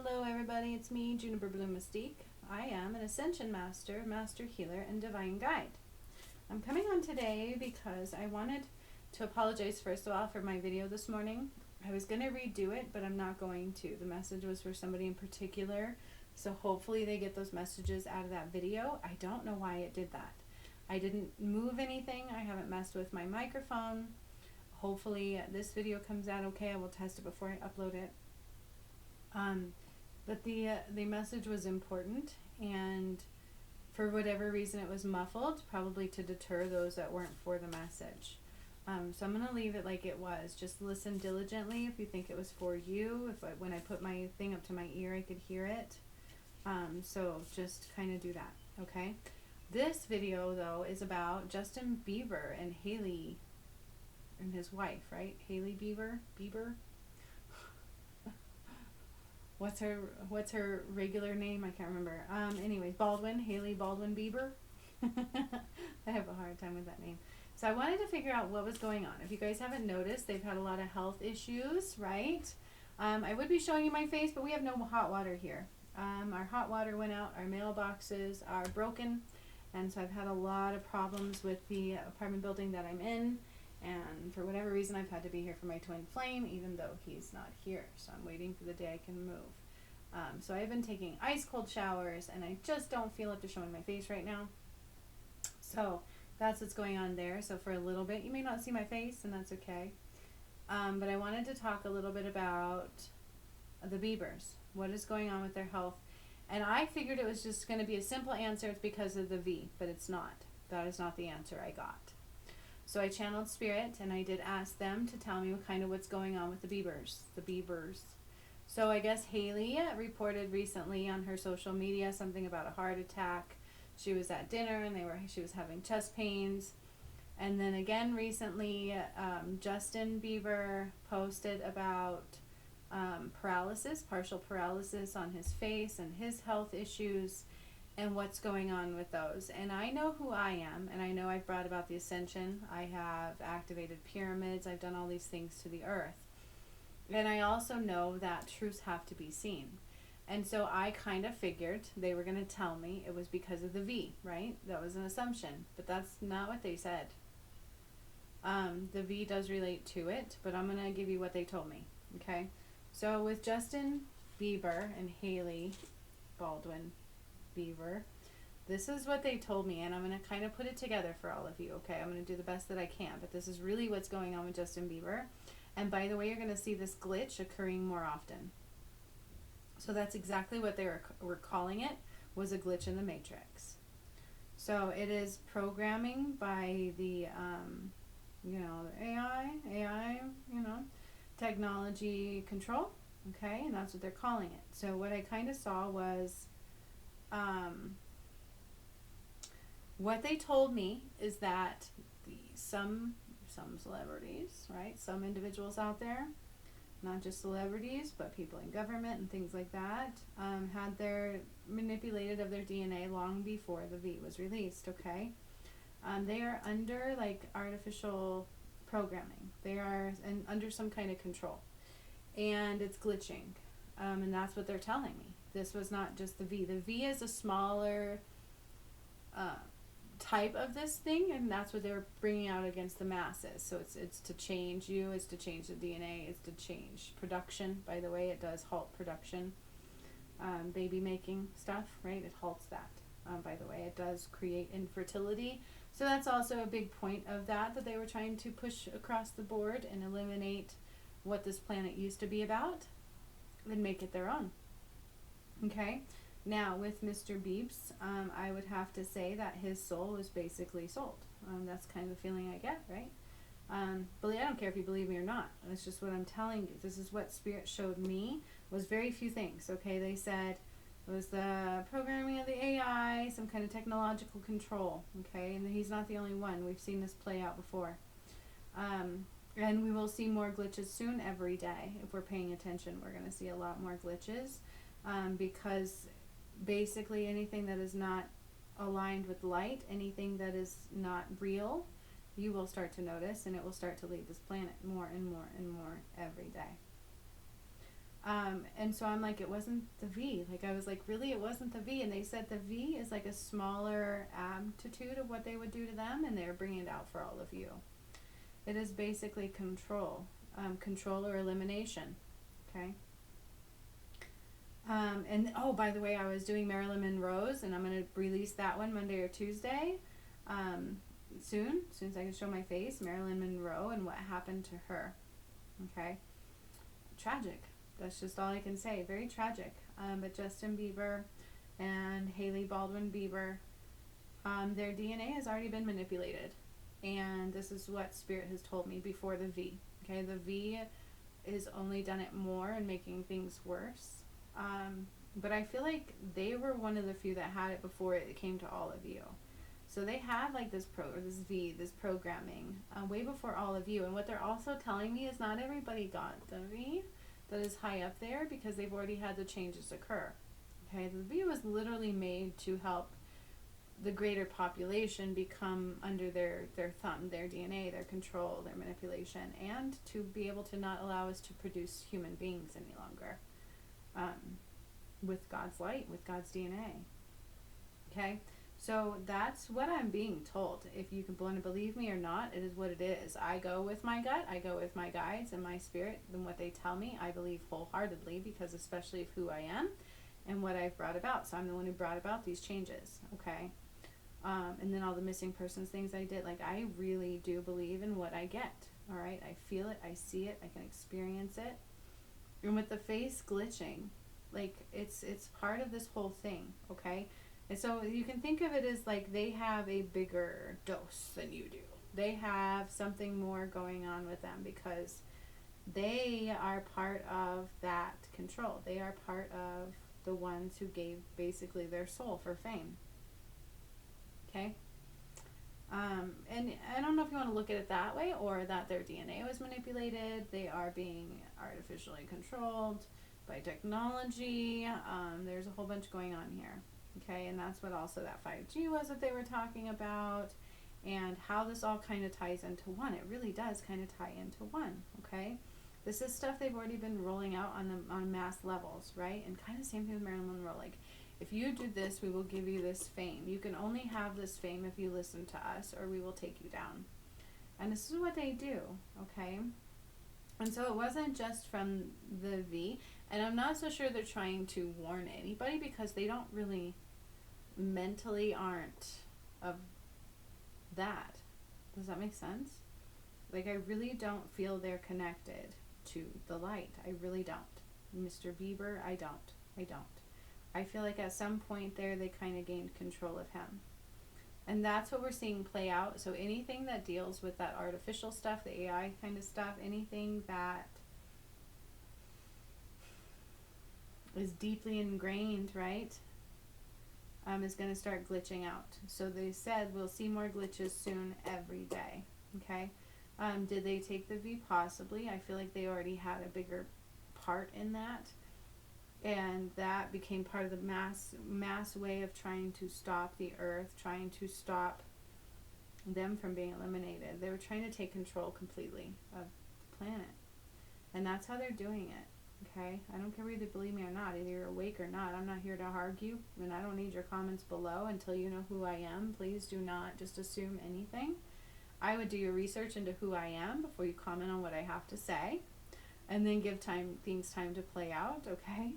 Hello everybody, it's me, Juniper Bloom Mystique. I am an Ascension Master, Master Healer, and Divine Guide. I'm coming on today because I wanted to apologize first of all for my video this morning. I was going to redo it, but I'm not going to. The message was for somebody in particular, so hopefully they get those messages out of that video. I don't know why it did that. I didn't move anything. I haven't messed with my microphone. Hopefully this video comes out okay. I will test it before I upload it. But the message was important, and for whatever reason it was muffled, probably to deter those that weren't for the message. So I'm going to leave it like it was. Just listen diligently if you think it was for you. When I put my thing up to my ear, I could hear it. So just kind of do that, okay? This video, though, is about Justin Bieber and Hailey and his wife, right? Hailey Bieber? What's her regular name? I can't remember. Anyways, Hailey Baldwin Bieber. I have a hard time with that name. So I wanted to figure out what was going on. If you guys haven't noticed, they've had a lot of health issues, right? I would be showing you my face, but we have no hot water here. Our hot water went out. Our mailboxes are broken. And so I've had a lot of problems with the apartment building that I'm in. And for whatever reason, I've had to be here for my twin flame, even though he's not here. So I'm waiting for the day I can move. So I've been taking ice cold showers, and I just don't feel up to showing my face right now. So that's what's going on there. So for a little bit, you may not see my face, and that's okay. But I wanted to talk a little bit about the Biebers. What is going on with their health? And I figured it was just going to be a simple answer. It's because of the V, but it's not. That is not the answer I got. So I channeled Spirit, and I did ask them to tell me what's going on with the Biebers. So I guess Hailey reported recently on her social media something about a heart attack. She was at dinner, and she was having chest pains. And then again recently, Justin Bieber posted about partial paralysis on his face and his health issues. And what's going on with those. And I know who I am, and I know I've brought about the ascension. I have activated pyramids. I've done all these things to the earth. And I also know that truths have to be seen. And so I kind of figured they were going to tell me it was because of the V, right? That was an assumption, but that's not what they said. The V does relate to it, but I'm going to give you what they told me, okay? So with Justin Bieber and Hailey Baldwin Bieber, this is what they told me, and I'm going to kind of put it together for all of you, okay? I'm going to do the best that I can, but this is really what's going on with Justin Bieber. And by the way, you're going to see this glitch occurring more often. So that's exactly what they were calling it, was a glitch in the matrix. So it is programming by the AI, technology control, okay? And that's what they're calling it. So what I kind of saw was what they told me is that some celebrities, right, some individuals out there, not just celebrities, but people in government and things like that, had their manipulated of their DNA long before the V was released, okay? They are under like artificial programming. They are under some kind of control, and it's glitching, and that's what they're telling me. This was not just the V. The V is a smaller type of this thing, and that's what they were bringing out against the masses. So it's to change you, it's to change the DNA, it's to change production. By the way, it does halt production. Baby making stuff, right? It halts that. By the way, it does create infertility. So that's also a big point of that they were trying to push across the board and eliminate what this planet used to be about and make it their own. Okay, now with Mr. Biebs, I would have to say that his soul was basically sold. That's kind of the feeling I get, right? But I don't care if you believe me or not. It's just what I'm telling you. This is what Spirit showed me, was very few things, okay? They said it was the programming of the AI, some kind of technological control, okay? And he's not the only one. We've seen this play out before. And we will see more glitches soon every day. If we're paying attention, we're going to see a lot more glitches. Because basically anything that is not aligned with light, anything that is not real, you will start to notice, and it will start to leave this planet more and more and more every day. And so I'm like, it wasn't the V. Like, I was like, really, it wasn't the V. And they said the V is like a smaller amplitude of what they would do to them, and they're bringing it out for all of you. It is basically control, control or elimination. Okay. And oh, by the way, I was doing Marilyn Monroe's, and I'm going to release that one Monday or Tuesday. Soon as I can show my face, Marilyn Monroe and what happened to her. Okay. Tragic. That's just all I can say. Very tragic. But Justin Bieber and Hailey Bieber, their DNA has already been manipulated. And this is what Spirit has told me before the V. Okay, the V is only done it more and making things worse. But I feel like they were one of the few that had it before it came to all of you. So they had like this V, this programming, way before all of you. And what they're also telling me is not everybody got the V that is high up there, because they've already had the changes occur. Okay, the V was literally made to help the greater population become under their thumb, their DNA, their control, their manipulation, and to be able to not allow us to produce human beings any longer, with God's light, with God's DNA. Okay, so that's what I'm being told. If you can want to believe me or not, it is what it is. I go with my gut, I go with my guides and my spirit, and what they tell me, I believe wholeheartedly, because especially of who I am and what I've brought about. So I'm the one who brought about these changes, okay? And then all the missing persons things I did, like, I really do believe in what I get, all right? I feel it, I see it, I can experience it. And with the face glitching, like, it's part of this whole thing, okay? And so you can think of it as like they have a bigger dose than you do. They have something more going on with them because they are part of that control. They are part of the ones who gave basically their soul for fame. Okay? And I don't know if you want to look at it that way, or that their DNA was manipulated. They are being artificially controlled by technology. There's a whole bunch going on here. Okay, and that's what also that 5G was that they were talking about, and how this all kind of ties into one. It really does kind of tie into one, okay? This is stuff they've already been rolling out on mass levels, right? And kind of same thing with Marilyn Monroe. Like, if you do this, we will give you this fame. You can only have this fame if you listen to us, or we will take you down. And this is what they do, okay? And so it wasn't just from the V, and I'm not so sure they're trying to warn anybody, because they don't really mentally aren't of that. Does that make sense? Like, I really don't feel they're connected to the light. I really don't. Mr. Bieber, I don't. I feel like at some point there they kind of gained control of him. And that's what we're seeing play out. So anything that deals with that artificial stuff, the AI kind of stuff, anything that is deeply ingrained, right, is going to start glitching out. So they said we'll see more glitches soon every day. Okay. Did they take the V? Possibly. I feel like they already had a bigger part in that. And that became part of the mass way of trying to stop the earth, trying to stop them from being eliminated. They were trying to take control completely of the planet. And that's how they're doing it. Okay? I don't care whether you believe me or not, either you're awake or not. I'm not here to argue, and I don't need your comments below until you know who I am. Please do not just assume anything. I would do your research into who I am before you comment on what I have to say, and then give things time to play out, okay?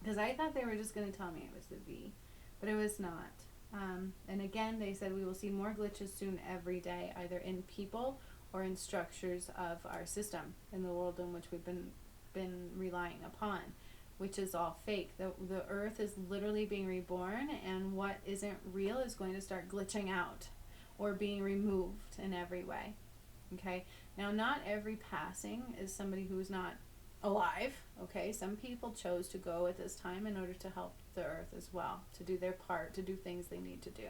Because I thought they were just going to tell me it was the V, but it was not. And again, they said we will see more glitches soon every day, either in people or in structures of our system, in the world in which we've been relying upon, which is all fake. The earth is literally being reborn, and what isn't real is going to start glitching out or being removed in every way. Okay? Now, not every passing is somebody who is not alive. Okay? Some people chose to go at this time in order to help the earth as well, to do their part, to do things they need to do.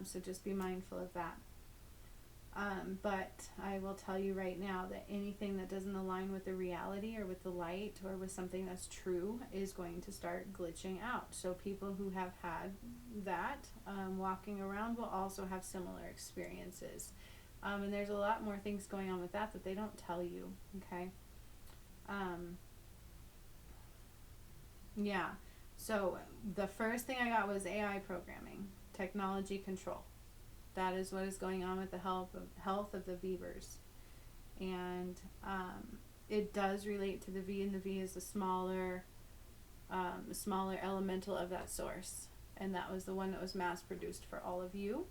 So just be mindful of that. But I will tell you right now that anything that doesn't align with the reality or with the light or with something that's true is going to start glitching out. So people who have had that walking around will also have similar experiences. And there's a lot more things going on with that they don't tell you, okay? Yeah. So the first thing I got was AI programming, technology control. That is what is going on with the health of the beavers, and it does relate to the V, and the V is a smaller elemental of that source, and that was the one that was mass produced for all of you,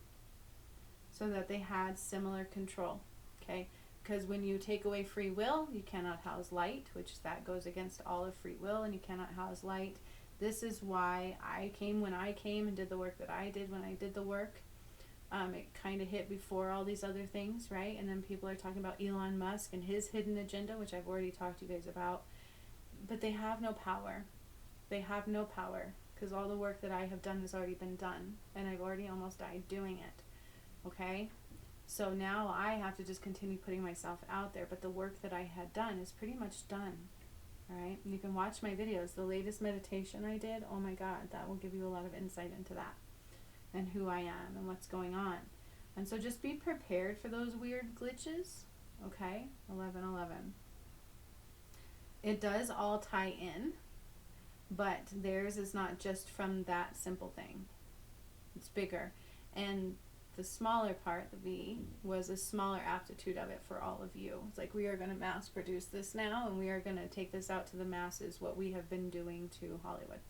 so that they had similar control. Okay, because when you take away free will, you cannot house light, which that goes against all of free will, and you cannot house light. This is why I came when I came and did the work that I did when I did the work. It kind of hit before all these other things, right? And then people are talking about Elon Musk and his hidden agenda, which I've already talked to you guys about. But they have no power. They have no power because all the work that I have done has already been done, and I've already almost died doing it. Okay? So now I have to just continue putting myself out there, but the work that I had done is pretty much done. All right? And you can watch my videos. The latest meditation I did, oh my God, that will give you a lot of insight into that and who I am and what's going on. And so just be prepared for those weird glitches. Okay? 11:11. It does all tie in, but theirs is not just from that simple thing. It's bigger. And the smaller part, the V, was a smaller aptitude of it for all of you. It's like, we are going to mass produce this now, and we are going to take this out to the masses, what we have been doing to Hollywood.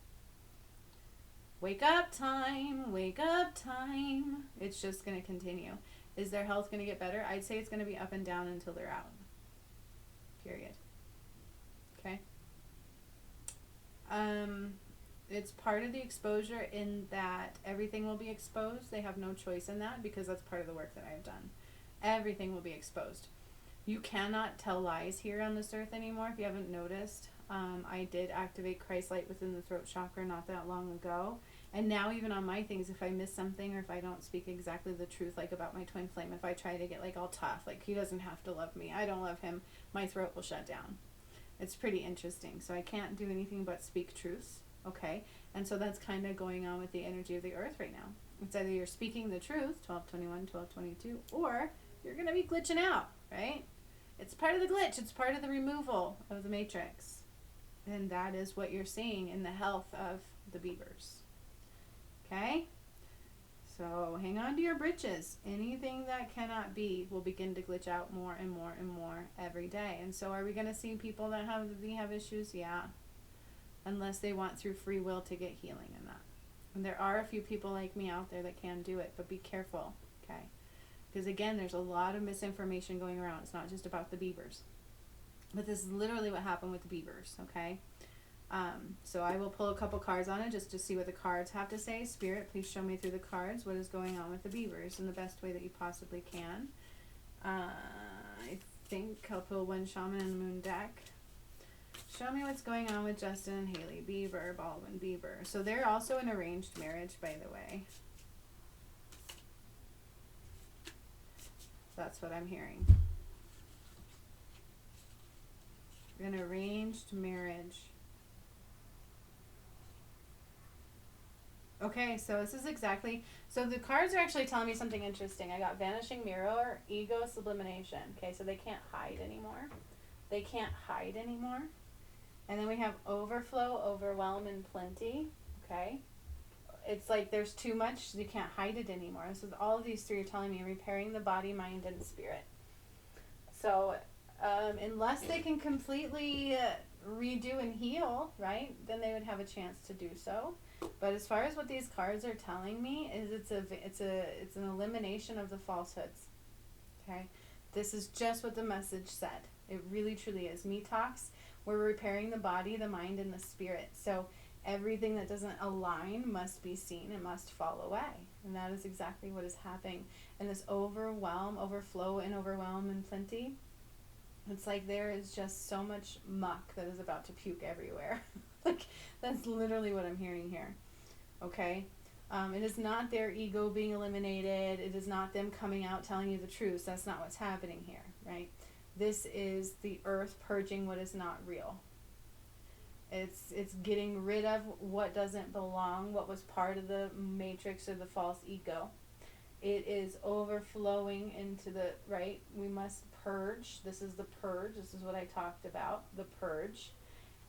Wake up time, wake up time. It's just going to continue. Is their health going to get better? I'd say it's going to be up and down until they're out. Period. Okay? It's part of the exposure in that everything will be exposed. They have no choice in that because that's part of the work that I've done. Everything will be exposed. You cannot tell lies here on this earth anymore. If you haven't noticed, I did activate Christ light within the throat chakra not that long ago. And now even on my things, if I miss something or if I don't speak exactly the truth, like about my twin flame, if I try to get like all tough, like he doesn't have to love me, I don't love him, my throat will shut down. It's pretty interesting. So I can't do anything but speak truths. Okay? And so that's kind of going on with the energy of the earth right now. It's either you're speaking the truth, 12:21, 12:22, or you're going to be glitching out, right? It's part of the glitch. It's part of the removal of the matrix. And that is what you're seeing in the health of the beavers. Okay? So hang on to your britches. Anything that cannot be will begin to glitch out more and more and more every day. And so are we going to see people that have issues? Yeah. Unless they want through free will to get healing in that. And there are a few people like me out there that can do it, but be careful, okay? Because again, there's a lot of misinformation going around. It's not just about the beavers. But this is literally what happened with the beavers, okay? So I will pull a couple cards on it just to see what the cards have to say. Spirit, please show me through the cards what is going on with the beavers in the best way that you possibly can. I think I'll pull one shaman in the moon deck. Show me what's going on with Justin and Hailey Bieber, Baldwin Bieber. So they're also in arranged marriage, by the way. That's what I'm hearing. An arranged marriage. Okay, so this is exactly... So the cards are actually telling me something interesting. I got Vanishing Mirror, Ego, Sublimation. Okay, so they can't hide anymore. They can't hide anymore. And then we have Overflow, Overwhelm, and Plenty. Okay? It's like there's too much, you can't hide it anymore. So all of these three are telling me repairing the body, mind, and spirit. So unless they can completely redo and heal, right, then they would have a chance to do so. But as far as what these cards are telling me is it's an elimination of the falsehoods. Okay? This is just what the message said. It really truly is. Me talks. We're repairing the body, the mind, and the spirit. So everything that doesn't align must be seen and must fall away. And that is exactly what is happening. And this overflow, and overwhelm and plenty, it's like there is just so much muck that is about to puke everywhere. Like, that's literally what I'm hearing here. Okay? It is not their ego being eliminated. It is not them coming out telling you the truth. That's not what's happening here, right? This is the earth purging what is not real. It's getting rid of what doesn't belong, what was part of the matrix or the false ego. It is overflowing into the, right? We must purge. This is the purge. This is what I talked about, the purge.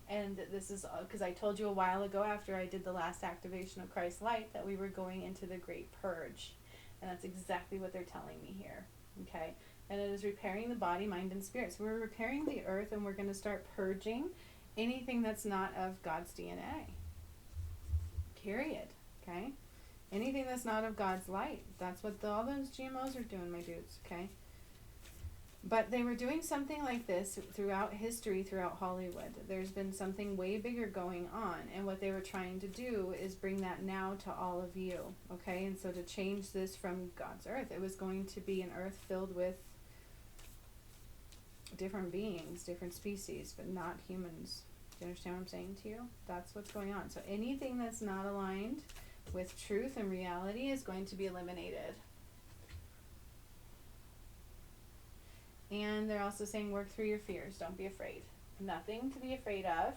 And this is because I told you a while ago after I did the last activation of Christ's light that we were going into the great purge. And that's exactly what they're telling me here. Okay? And it is repairing the body, mind, and spirit. So we're repairing the earth, and we're going to start purging anything that's not of God's DNA. Period. Okay? Anything that's not of God's light. That's what all those GMOs are doing, my dudes. Okay? But they were doing something like this throughout history, throughout Hollywood. There's been something way bigger going on. And what they were trying to do is bring that now to all of you. Okay? And so to change this from God's earth, it was going to be an earth filled with different beings, different species, but not humans. Do you understand what I'm saying to you? That's what's going on. So anything that's not aligned with truth and reality is going to be eliminated. And they're also saying work through your fears. Don't be afraid. Nothing to be afraid of.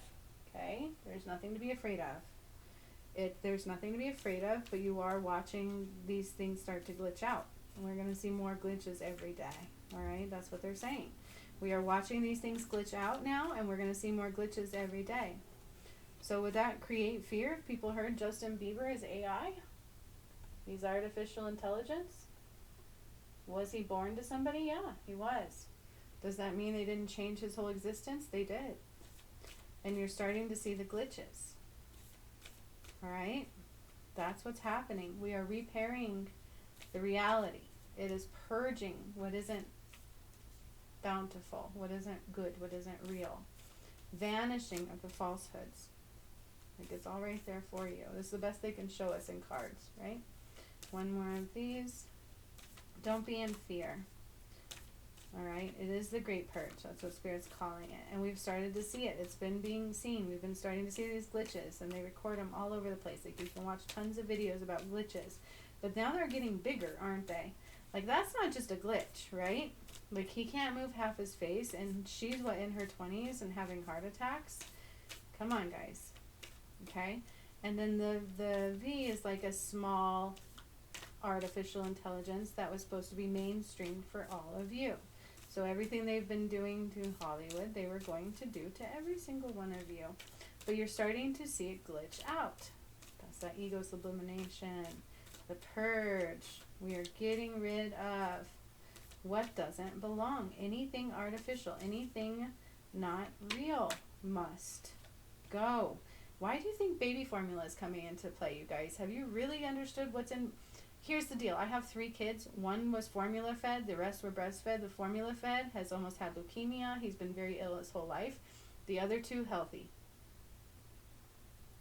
Okay? There's nothing to be afraid of. There's nothing to be afraid of, but you are watching these things start to glitch out. And we're going to see more glitches every day. Alright? That's what they're saying. We are watching these things glitch out now, and we're going to see more glitches every day. So would that create fear if people heard Justin Bieber is AI? He's artificial intelligence? Was he born to somebody? Yeah, he was. Does that mean they didn't change his whole existence? They did. And you're starting to see the glitches. Alright? That's what's happening. We are repairing the reality. It is purging what isn't bountiful, what isn't good, what isn't real. Vanishing of the falsehoods. Like it's all right there for you. This is the best they can show us in cards, right? One more of these. Don't be in fear. Alright? It is the great purge. That's what Spirit's calling it. And we've started to see it. It's been being seen. We've been starting to see these glitches. And they record them all over the place. Like you can watch tons of videos about glitches. But now they're getting bigger, aren't they? Like that's not just a glitch, right? Like he can't move half his face. And she's what, in her 20s and having heart attacks? Come on, guys. Okay? And then the V is like a small artificial intelligence that was supposed to be mainstreamed for all of you. So everything they've been doing to Hollywood, they were going to do to every single one of you. But you're starting to see it glitch out. That's that ego sublimation. The purge. We are getting rid of what doesn't belong. Anything artificial, anything not real must go. Why do you think baby formula is coming into play, you guys? Have you really understood what's in... Here's the deal. I have 3 kids. One was formula fed. The rest were breastfed. The formula fed has almost had leukemia. He's been very ill his whole life. The other 2 healthy.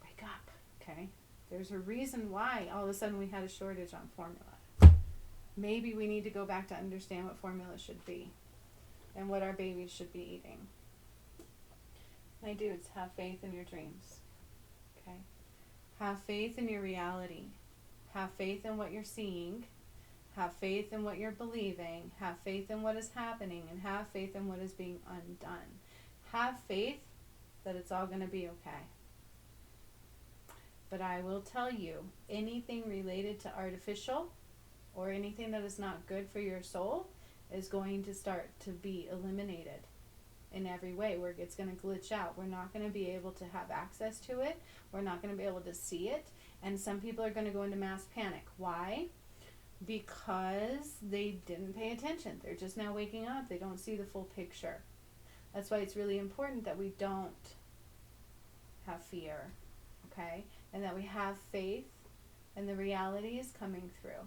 Wake up, okay? There's a reason why all of a sudden we had a shortage on formula. Maybe we need to go back to understand what formula should be and what our babies should be eating. My dudes, have faith in your dreams, okay? Have faith in your reality. Have faith in what you're seeing. Have faith in what you're believing. Have faith in what is happening. And have faith in what is being undone. Have faith that it's all going to be okay. But I will tell you, anything related to artificial or anything that is not good for your soul is going to start to be eliminated in every way, where it's going to glitch out. We're not going to be able to have access to it. We're not going to be able to see it. And some people are going to go into mass panic. Why? Because they didn't pay attention. They're just now waking up. They don't see the full picture. That's why it's really important that we don't have fear, okay? And that we have faith and the reality is coming through.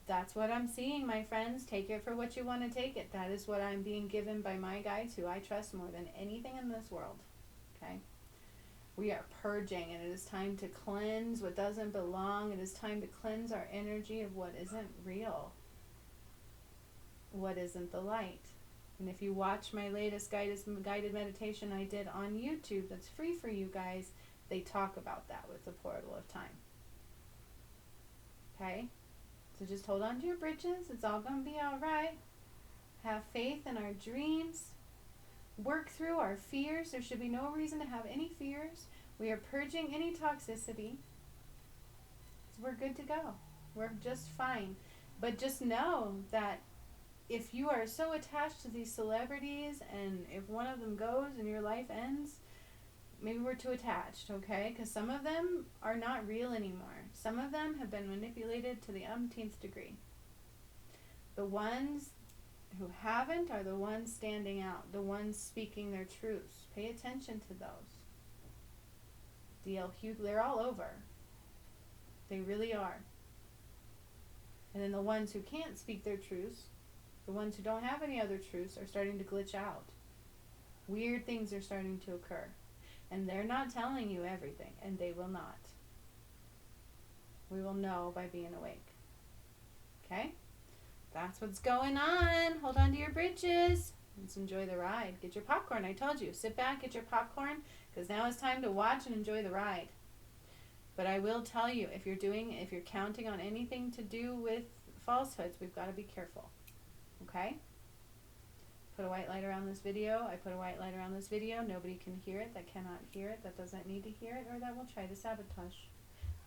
That's what I'm seeing, my friends. Take it for what you want to take it. That is what I'm being given by my guides, who I trust more than anything in this world, okay? We are purging, and it is time to cleanse what doesn't belong. It is time to cleanse our energy of what isn't real, what isn't the light. And if you watch my latest guided meditation I did on YouTube, that's free for you guys, they talk about that with the portal of time. Okay? So just hold on to your britches. It's all going to be all right. Have faith in our dreams. Work through our fears. There should be no reason to have any fears. We are purging any toxicity. We're good to go. We're just fine. But just know that if you are so attached to these celebrities, and if one of them goes and your life ends, maybe we're too attached, okay? Because some of them are not real anymore. Some of them have been manipulated to the umpteenth degree. The ones who haven't are the ones standing out, the ones speaking their truths. Pay attention to those. D.L. Hughley, they're all over. They really are. And then the ones who can't speak their truths, the ones who don't have any other truths, are starting to glitch out. Weird things are starting to occur. And they're not telling you everything, and they will not. We will know by being awake. Okay? That's what's going on. Hold on to your britches. Let's enjoy the ride. Get your popcorn. I told you. Sit back, get your popcorn, because now it's time to watch and enjoy the ride. But I will tell you, if you're counting on anything to do with falsehoods, we've got to be careful. Okay? Put a white light around this video. I put a white light around this video. Nobody can hear it that cannot hear it, that doesn't need to hear it, or that will try to sabotage.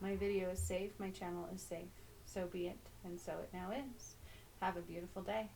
My video is safe. My channel is safe. So be it. And so it now is. Have a beautiful day.